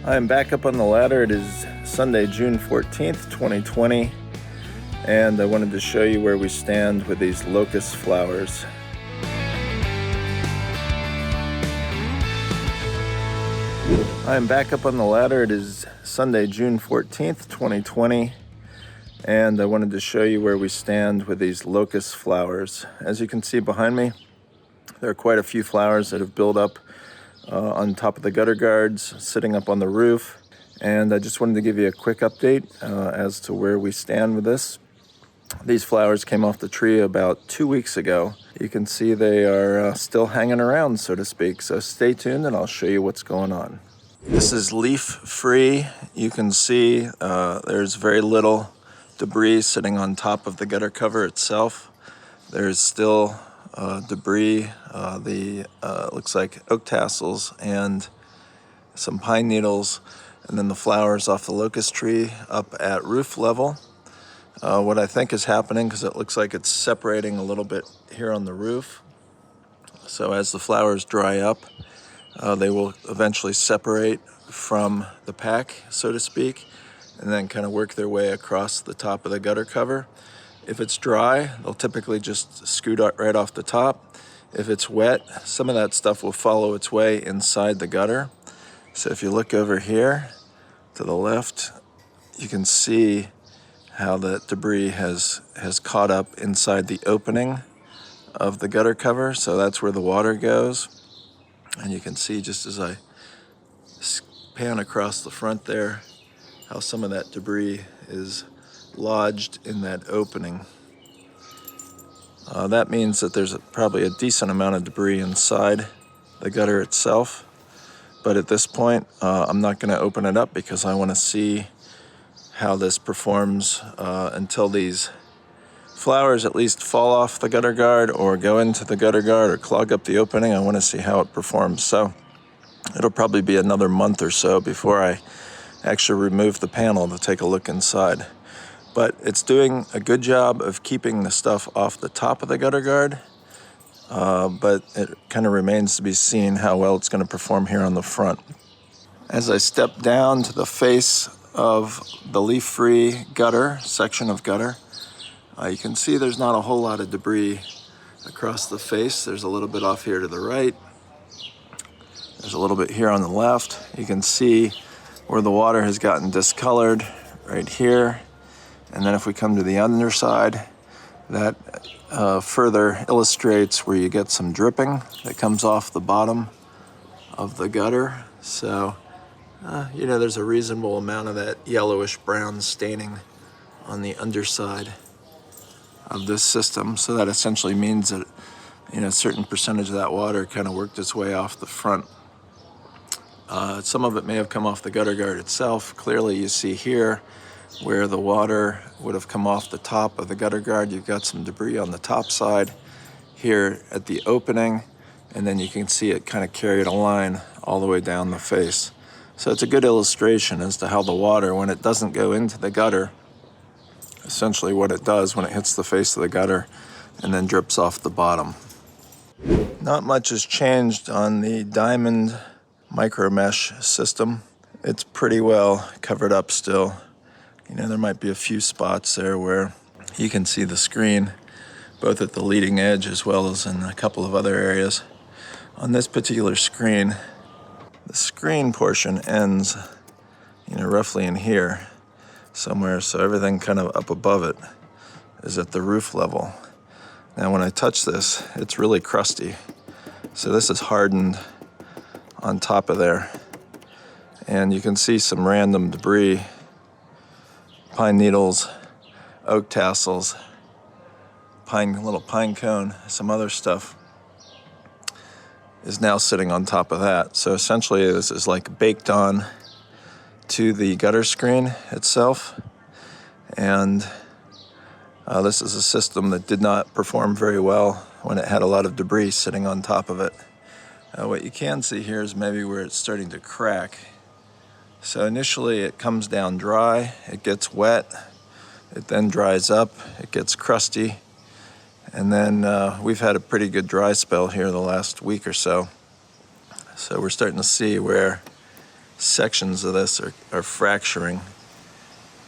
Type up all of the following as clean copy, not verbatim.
I'm back up on the ladder. It is Sunday, June 14th, 2020, and I wanted to show you where we stand with these locust flowers. I'm back up on the ladder. It is Sunday, June 14th, 2020, and I wanted to show you where we stand with these locust flowers. As you can see behind me, there are quite a few flowers that have built up on top of the gutter guards, sitting up on the roof. And I just wanted to give you a quick update as to where we stand with this. These flowers came off the tree about 2 weeks ago. You can see they are still hanging around, so to speak. So stay tuned and I'll show you what's going on. This is leaf free. You can see there's very little debris sitting on top of the gutter cover itself. There's still debris, looks like oak tassels and some pine needles, and then the flowers off the locust tree up at roof level. What I think is happening, because it looks like it's separating a little bit here on the roof, so as the flowers dry up, they will eventually separate from the pack, so to speak, and then kind of work their way across the top of the gutter cover. If it's dry, they'll typically just scoot right off the top. If it's wet, some of that stuff will follow its way inside the gutter. So if you look over here to the left, you can see how that debris has caught up inside the opening of the gutter cover. So that's where the water goes. And you can see, just as I pan across the front there, how some of that debris is lodged in that opening. That means that there's probably a decent amount of debris inside the gutter itself. But at this point, I'm not going to open it up because I want to see how this performs until these flowers at least fall off the gutter guard or go into the gutter guard or clog up the opening. I want to see how it performs. So it'll probably be another month or so before I actually remove the panel to take a look inside. But it's doing a good job of keeping the stuff off the top of the gutter guard. But it kind of remains to be seen how well it's going to perform here on the front. As I step down to the face of the leaf-free gutter, section of gutter, you can see there's not a whole lot of debris across the face. There's a little bit off here to the right. There's a little bit here on the left. You can see where the water has gotten discolored right here. And then if we come to the underside, that further illustrates where you get some dripping that comes off the bottom of the gutter. So, there's a reasonable amount of that yellowish brown staining on the underside of this system. So that essentially means that, a certain percentage of that water kind of worked its way off the front. Some of it may have come off the gutter guard itself. Clearly you see here where the water would have come off the top of the gutter guard. You've got some debris on the top side here at the opening, and then you can see it kind of carried a line all the way down the face. So it's a good illustration as to how the water, when it doesn't go into the gutter, essentially what it does when it hits the face of the gutter and then drips off the bottom. Not much has changed on the diamond micro mesh system. It's pretty well covered up still. There might be a few spots there where you can see the screen, both at the leading edge as well as in a couple of other areas. On this particular screen, the screen portion ends, roughly in here somewhere. So everything kind of up above it is at the roof level. Now when I touch this, it's really crusty. So this is hardened on top of there. And you can see some random debris, pine needles, oak tassels, little pine cone, some other stuff is now sitting on top of that. So essentially this is like baked on to the gutter screen itself. And this is a system that did not perform very well when it had a lot of debris sitting on top of it. What you can see here is maybe where it's starting to crack. So initially it comes down dry, it gets wet, it then dries up, it gets crusty, and then we've had a pretty good dry spell here the last week or so. So we're starting to see where sections of this are fracturing,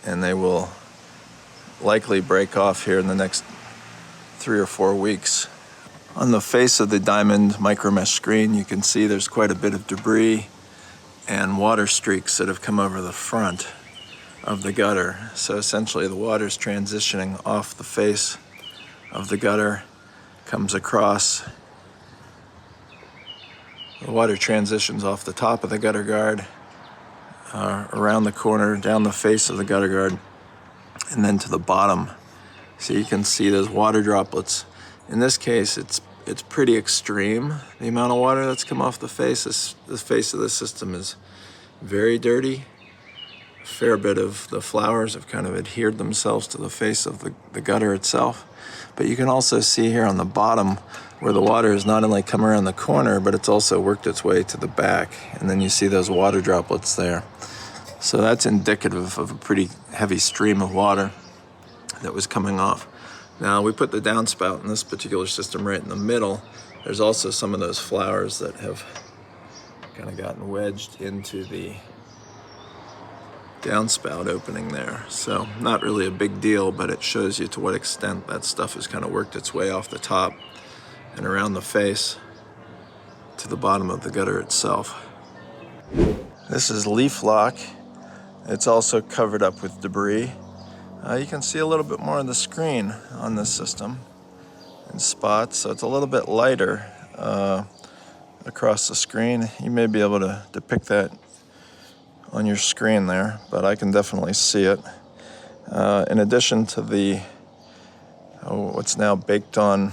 and they will likely break off here in the next 3 or 4 weeks. On the face of the diamond micromesh screen, you can see there's quite a bit of debris and water streaks that have come over the front of the gutter. So essentially the water's transitioning off the face of the gutter, comes across. The water transitions off the top of the gutter guard, around the corner, down the face of the gutter guard, and then to the bottom. So you can see those water droplets. In this case, it's pretty extreme, the amount of water that's come off the face. The face of the system is very dirty. A fair bit of the flowers have kind of adhered themselves to the face of the gutter itself. But you can also see here on the bottom where the water has not only come around the corner, but it's also worked its way to the back. And then you see those water droplets there. So that's indicative of a pretty heavy stream of water that was coming off. Now, we put the downspout in this particular system right in the middle. There's also some of those flowers that have kind of gotten wedged into the downspout opening there. So not really a big deal, but it shows you to what extent that stuff has kind of worked its way off the top and around the face to the bottom of the gutter itself. This is leaf lock. It's also covered up with debris. You can see a little bit more on the screen on this system in spots, so it's a little bit lighter across the screen. You may be able to depict that on your screen there, but I can definitely see it. In addition to the what's now baked on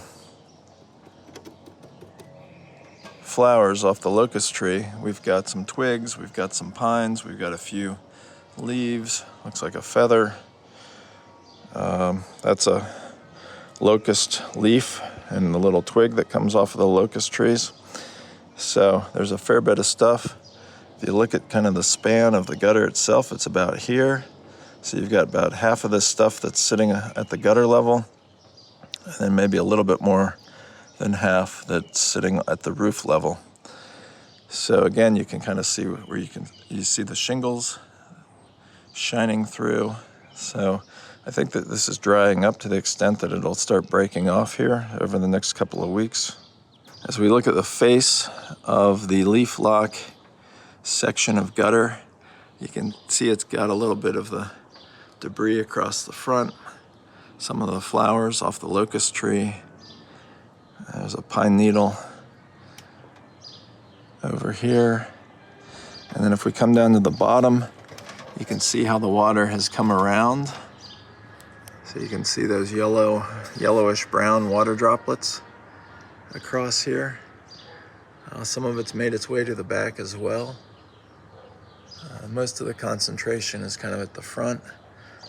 flowers off the locust tree, we've got some twigs, we've got some pines, we've got a few leaves, looks like a feather. That's a locust leaf and the little twig that comes off of the locust trees. So there's a fair bit of stuff. If you look at kind of the span of the gutter itself, it's about here. So you've got about half of this stuff that's sitting at the gutter level, and then maybe a little bit more than half that's sitting at the roof level. So again, you can kind of see where you see the shingles shining through. So I think that this is drying up to the extent that it'll start breaking off here over the next couple of weeks. As we look at the face of the leaf lock section of gutter, you can see it's got a little bit of the debris across the front, some of the flowers off the locust tree. There's a pine needle over here. And then if we come down to the bottom, you can see how the water has come around. So you can see those yellowish brown water droplets across here. Some of it's made its way to the back as well. Most of the concentration is kind of at the front,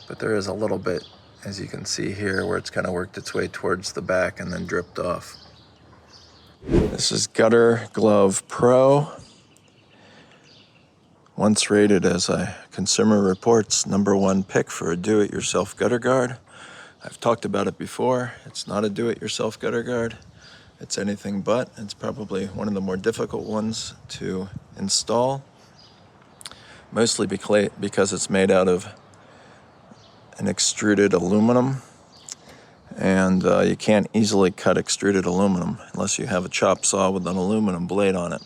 but there is a little bit, as you can see here, where it's kind of worked its way towards the back and then dripped off. This is Gutter Glove Pro, once rated as a Consumer Reports #1 pick for a do-it-yourself gutter guard. I've talked about it before. It's not a do-it-yourself gutter guard. It's anything but. It's probably one of the more difficult ones to install, mostly because it's made out of an extruded aluminum, and you can't easily cut extruded aluminum unless you have a chop saw with an aluminum blade on it.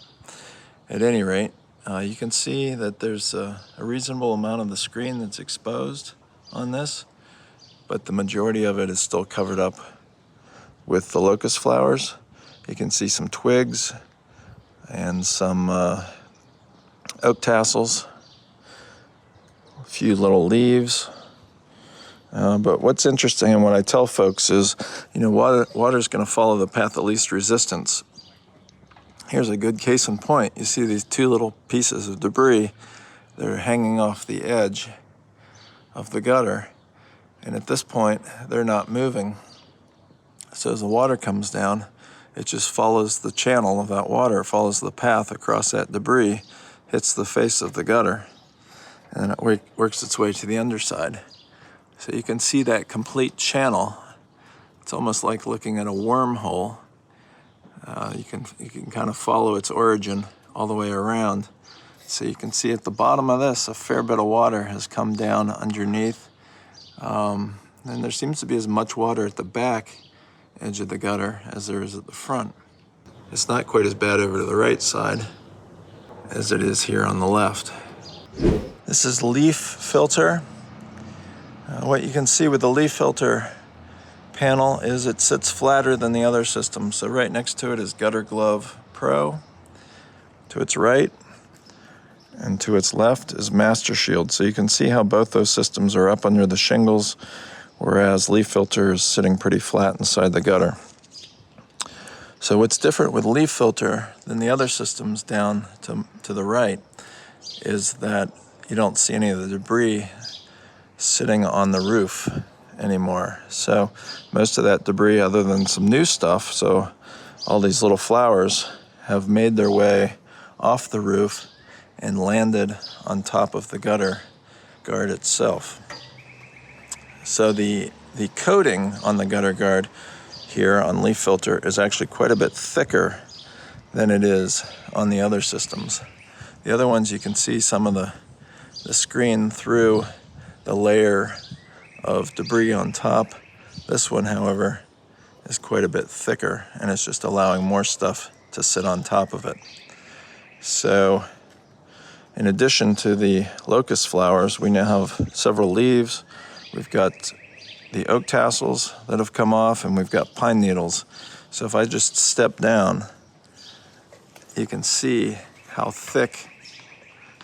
At any rate, you can see that there's a reasonable amount of the screen that's exposed on this, but the majority of it is still covered up with the locust flowers. You can see some twigs and some oak tassels, a few little leaves. But what's interesting and what I tell folks is, water's going to follow the path of least resistance. Here's a good case in point. You see these two little pieces of debris that are hanging off the edge of the gutter. And at this point, they're not moving. So as the water comes down, it just follows the channel of that water, follows the path across that debris, hits the face of the gutter, and then it works its way to the underside. So you can see that complete channel. It's almost like looking at a wormhole. You can kind of follow its origin all the way around So you can see at the bottom of this, a fair bit of water has come down underneath. And there seems to be as much water at the back edge of the gutter as there is at the front. It's not quite as bad over to the right side as it is here on the left. This is leaf filter. What you can see with the leaf filter panel is it sits flatter than the other system. So right next to it is Gutter Glove Pro. To its right and to its left is Master Shield. So you can see how both those systems are up under the shingles, whereas leaf filter is sitting pretty flat inside the gutter. So what's different with leaf filter than the other systems down to the right is that you don't see any of the debris sitting on the roof anymore. So most of that debris, other than some new stuff, so all these little flowers have made their way off the roof and landed on top of the gutter guard itself. So the coating on the gutter guard here on leaf filter is actually quite a bit thicker than it is on the other systems. The other ones, you can see some of the screen through the layer of debris on top. This one, however, is quite a bit thicker, and it's just allowing more stuff to sit on top of it. So in addition to the locust flowers, we now have several leaves. We've got the oak tassels that have come off, and we've got pine needles. So if I just step down, you can see how thick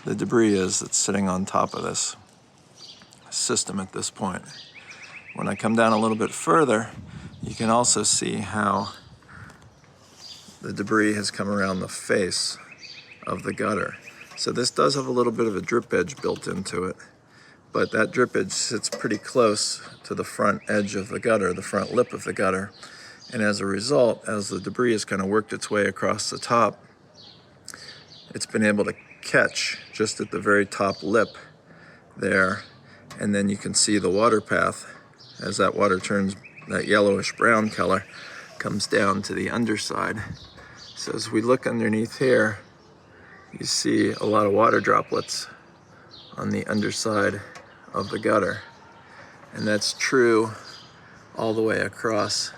the debris is that's sitting on top of this system at this point. When I come down a little bit further, you can also see how the debris has come around the face of the gutter. So this does have a little bit of a drip edge built into it, but that drip edge sits pretty close to the front edge of the gutter, the front lip of the gutter. And as a result, as the debris has kind of worked its way across the top, it's been able to catch just at the very top lip there. And then you can see the water path as that water turns that yellowish brown color, comes down to the underside. So as we look underneath here, you see a lot of water droplets on the underside of the gutter. And that's true all the way across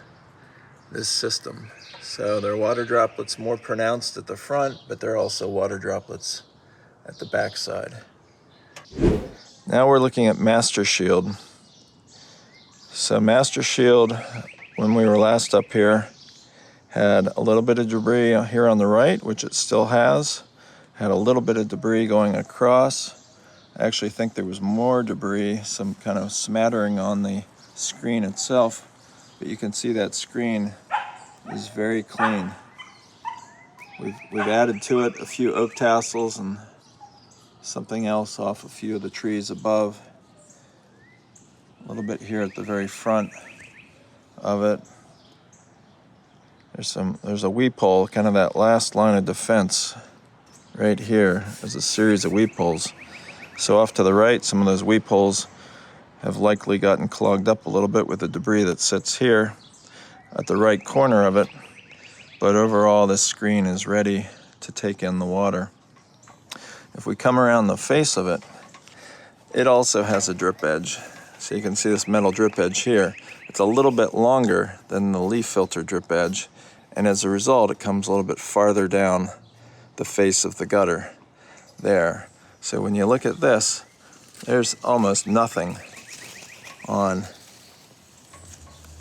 this system. So there are water droplets more pronounced at the front, but there are also water droplets at the back side. Now we're looking at Master Shield. So Master Shield, when we were last up here, had a little bit of debris here on the right, which it still has. Had a little bit of debris going across. I actually think there was more debris, some kind of smattering on the screen itself, but you can see that screen is very clean. We've added to it a few oak tassels and something else off a few of the trees above. A little bit here at the very front of it. There's a weep hole, kind of that last line of defense right here. There's a series of weep holes. So off to the right, some of those weep holes have likely gotten clogged up a little bit with the debris that sits here at the right corner of it. But overall, this screen is ready to take in the water. If we come around the face of it, it also has a drip edge. So you can see this metal drip edge here. It's a little bit longer than the leaf filter drip edge, and as a result, it comes a little bit farther down the face of the gutter there. So when you look at this, there's almost nothing on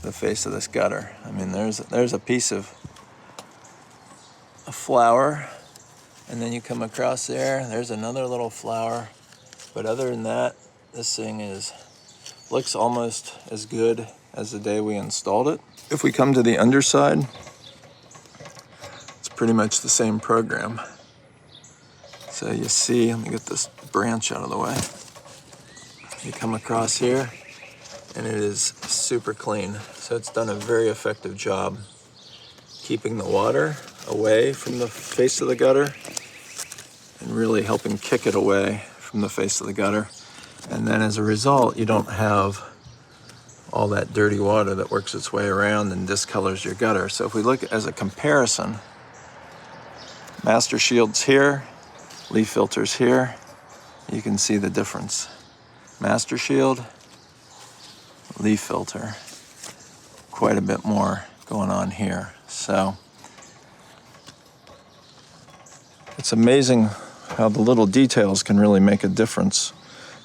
the face of this gutter. I mean, there's a piece of a flower, and then you come across there's another little flower. But other than that, this thing looks almost as good as the day we installed it. If we come to the underside, it's pretty much the same program. So you see, let me get this branch out of the way. You come across here, and it is super clean. So it's done a very effective job keeping the water away from the face of the gutter and really helping kick it away from the face of the gutter. And then as a result, you don't have all that dirty water that works its way around and discolors your gutter. So if we look as a comparison, Master Shield's here, leaf filters here. You can see the difference. Master Shield, leaf filter. Quite a bit more going on here. So it's amazing how the little details can really make a difference.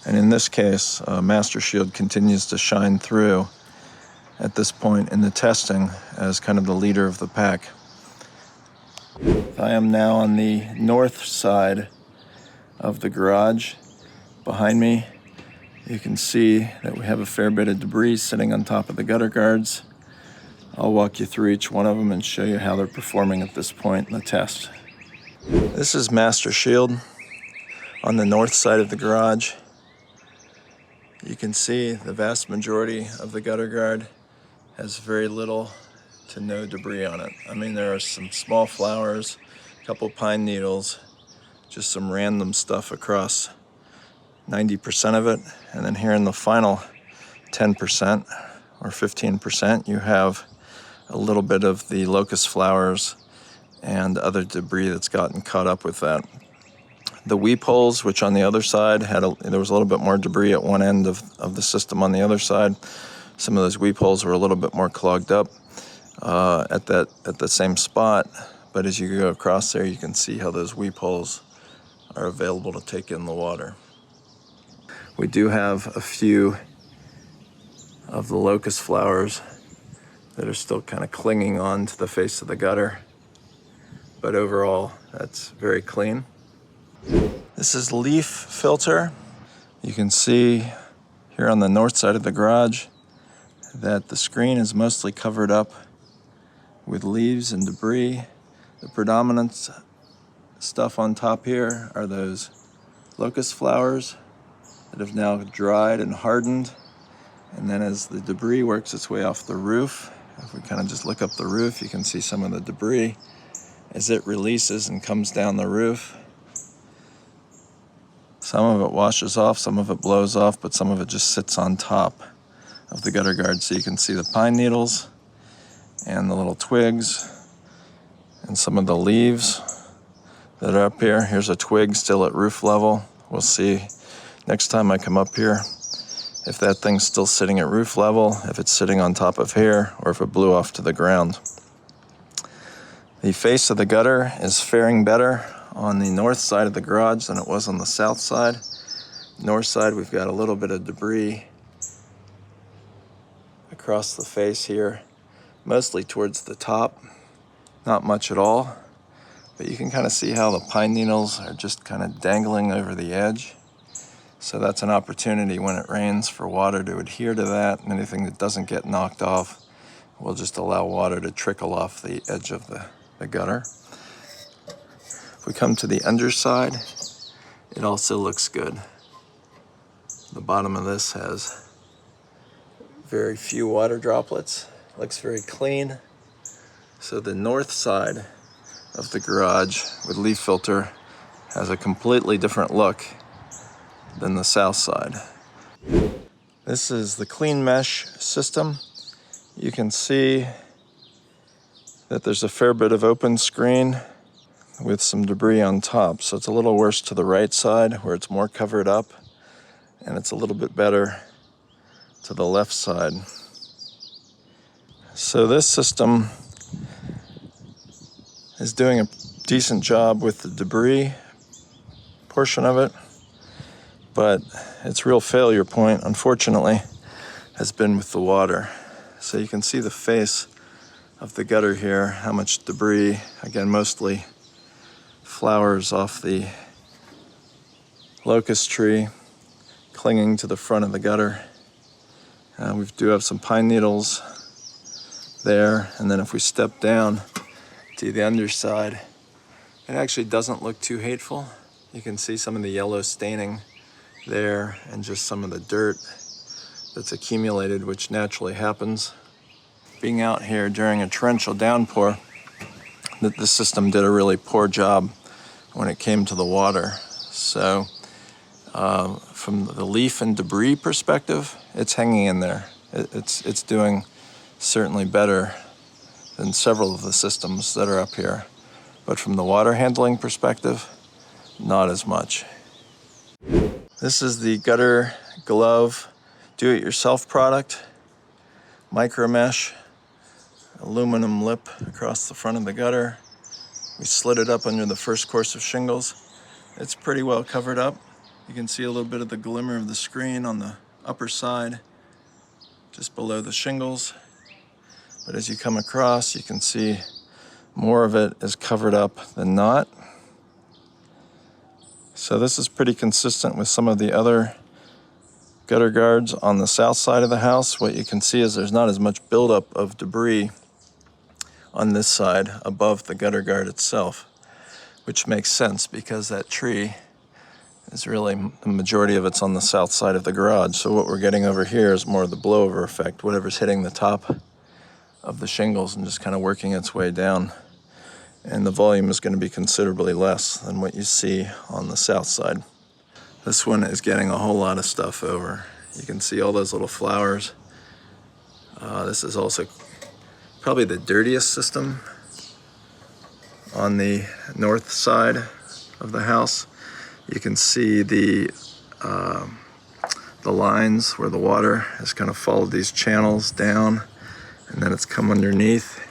And in this case, Master Shield continues to shine through at this point in the testing as kind of the leader of the pack. I am now on the north side of the garage. Behind me, you can see that we have a fair bit of debris sitting on top of the gutter guards. I'll walk you through each one of them and show you how they're performing at this point in the test. This is Master Shield on the north side of the garage. You can see the vast majority of the gutter guard has very little to no debris on it. I mean, there are some small flowers, a couple pine needles, just some random stuff across 90% of it. And then here in the final 10% or 15%, you have a little bit of the locust flowers and other debris that's gotten caught up with that. The weep holes, which on the other side there was a little bit more debris at one end of the system on the other side. Some of those weep holes were a little bit more clogged up at the same spot. But as you go across there, you can see how those weep holes are available to take in the water. We do have a few of the locust flowers that are still kind of clinging on to the face of the gutter. But overall, that's very clean. This is leaf filter. You can see here on the north side of the garage that the screen is mostly covered up with leaves and debris. The predominant stuff on top here are those locust flowers that have now dried and hardened. And then as the debris works its way off the roof, if we kind of just look up the roof, you can see some of the debris as it releases and comes down the roof. Some of it washes off, some of it blows off, but some of it just sits on top of the gutter guard. So you can see the pine needles and the little twigs and some of the leaves that are up here. Here's a twig still at roof level. We'll see next time I come up here if that thing's still sitting at roof level, if it's sitting on top of here, or if it blew off to the ground. The face of the gutter is faring better on the north side of the garage than it was on the south side. North side, we've got a little bit of debris across the face here, mostly towards the top, not much at all, but you can kind of see how the pine needles are just kind of dangling over the edge. So that's an opportunity when it rains for water to adhere to that, and anything that doesn't get knocked off will just allow water to trickle off the edge of the gutter. If we come to the underside, it also looks good. The bottom of this has very few water droplets, looks very clean. So the north side of the garage with leaf filter has a completely different look than the south side. This is the clean mesh system. You can see that there's a fair bit of open screen with some debris on top. So it's a little worse to the right side where it's more covered up, and it's a little bit better to the left side. So this system is doing a decent job with the debris portion of it, but its real failure point, unfortunately, has been with the water. So you can see the face of the gutter here, how much debris, again, mostly flowers off the locust tree clinging to the front of the gutter. We do have some pine needles there, and then if we step down to the underside, it actually doesn't look too hateful. You can see some of the yellow staining there and just some of the dirt that's accumulated, which naturally happens. Being out here during a torrential downpour, the system did a really poor job when it came to the water. So from the leaf and debris perspective, it's hanging in there. It's doing certainly better than several of the systems that are up here. But from the water handling perspective, not as much. This is the Gutter Glove do-it-yourself product. Micro mesh, aluminum lip across the front of the gutter. We slid it up under the first course of shingles. It's pretty well covered up. You can see a little bit of the glimmer of the screen on the upper side, just below the shingles. But as you come across, you can see more of it is covered up than not. So this is pretty consistent with some of the other gutter guards on the south side of the house. What you can see is there's not as much buildup of debris on this side above the gutter guard itself, which makes sense because that tree is really, the majority of it's on the south side of the garage. So what we're getting over here is more of the blowover effect, whatever's hitting the top of the shingles and just kind of working its way down. And the volume is going to be considerably less than what you see on the south side. This one is getting a whole lot of stuff over. You can see all those little flowers. This is also probably the dirtiest system on the north side of the house. You can see the lines where the water has kind of followed these channels down, and then it's come underneath.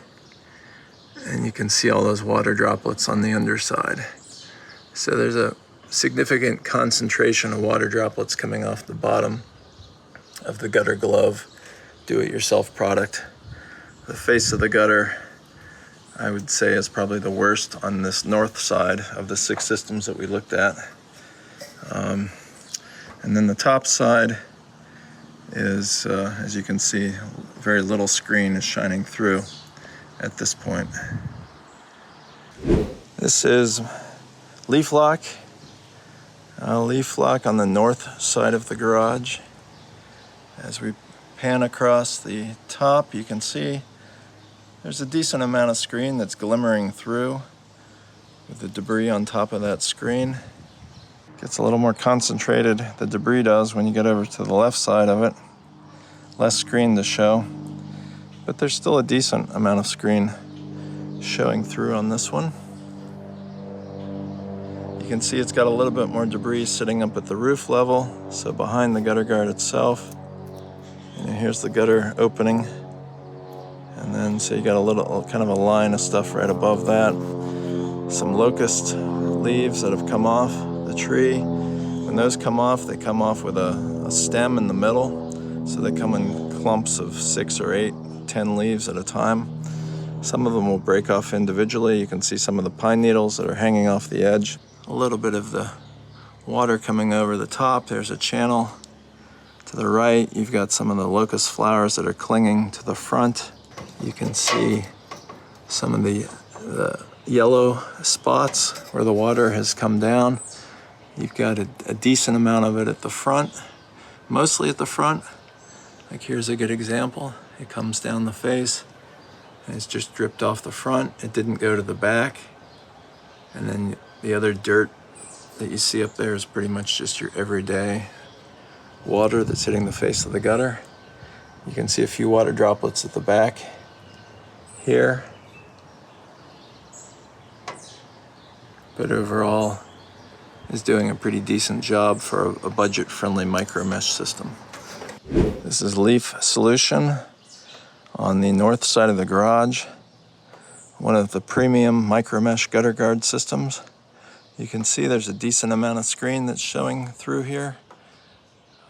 And you can see all those water droplets on the underside. So there's a significant concentration of water droplets coming off the bottom of the Gutter Glove do-it-yourself product. The face of the gutter, I would say, is probably the worst on this north side of the 6 systems that we looked at. And then the top side is, as you can see, very little screen is shining through at this point. This is leaf lock. Leaf lock on the north side of the garage. As we pan across the top, you can see there's a decent amount of screen that's glimmering through with the debris on top of that screen. Gets a little more concentrated, the debris does, when you get over to the left side of it. Less screen to show, but there's still a decent amount of screen showing through on this one. You can see it's got a little bit more debris sitting up at the roof level, so behind the gutter guard itself. And here's the gutter opening. And then, so you got a little, kind of a line of stuff right above that. Some locust leaves that have come off the tree. When those come off, they come off with a stem in the middle. So they come in clumps of 6 or 8, 10 leaves at a time. Some of them will break off individually. You can see some of the pine needles that are hanging off the edge. A little bit of the water coming over the top. There's a channel. To the right, you've got some of the locust flowers that are clinging to the front. You can see some of the yellow spots where the water has come down. You've got a decent amount of it at the front, mostly at the front. Like here's a good example. It comes down the face and it's just dripped off the front. It didn't go to the back. And then the other dirt that you see up there is pretty much just your everyday water that's hitting the face of the gutter. You can see a few water droplets at the back here. But overall is doing a pretty decent job for a budget-friendly micro mesh system. This is Leaf Solution on the north side of the garage. One of the premium micro mesh gutter guard systems. You can see there's a decent amount of screen that's showing through here,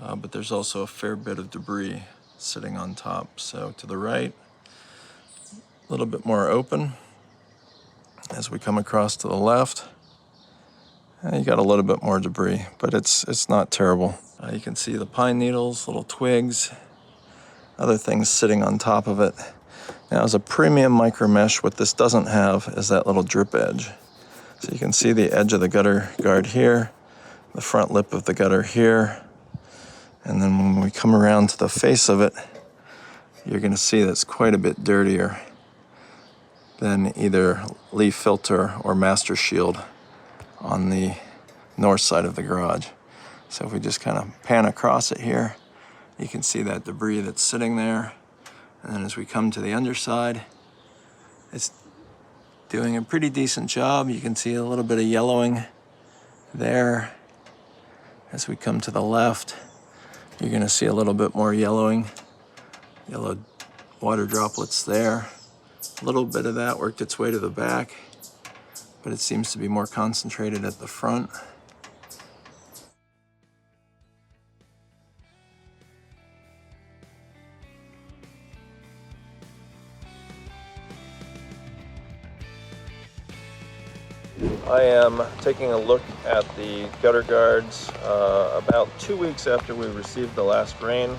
but there's also a fair bit of debris sitting on top. So to the right, a little bit more open. As we come across to the left, you got a little bit more debris, but it's not terrible. You can see the pine needles, little twigs, other things sitting on top of it. Now, as a premium micro mesh, what this doesn't have is that little drip edge. So you can see the edge of the gutter guard here, the front lip of the gutter here, and then when we come around to the face of it, you're going to see that's quite a bit dirtier than either Leaf Filter or Master Shield on the north side of the garage. So if we just kind of pan across it here, you can see that debris that's sitting there. And then as we come to the underside, it's doing a pretty decent job. You can see a little bit of yellowing there. As we come to the left, you're going to see a little bit more yellowing, yellow water droplets there. A little bit of that worked its way to the back, but it seems to be more concentrated at the front. I am taking a look at the gutter guards about 2 weeks after we received the last rain.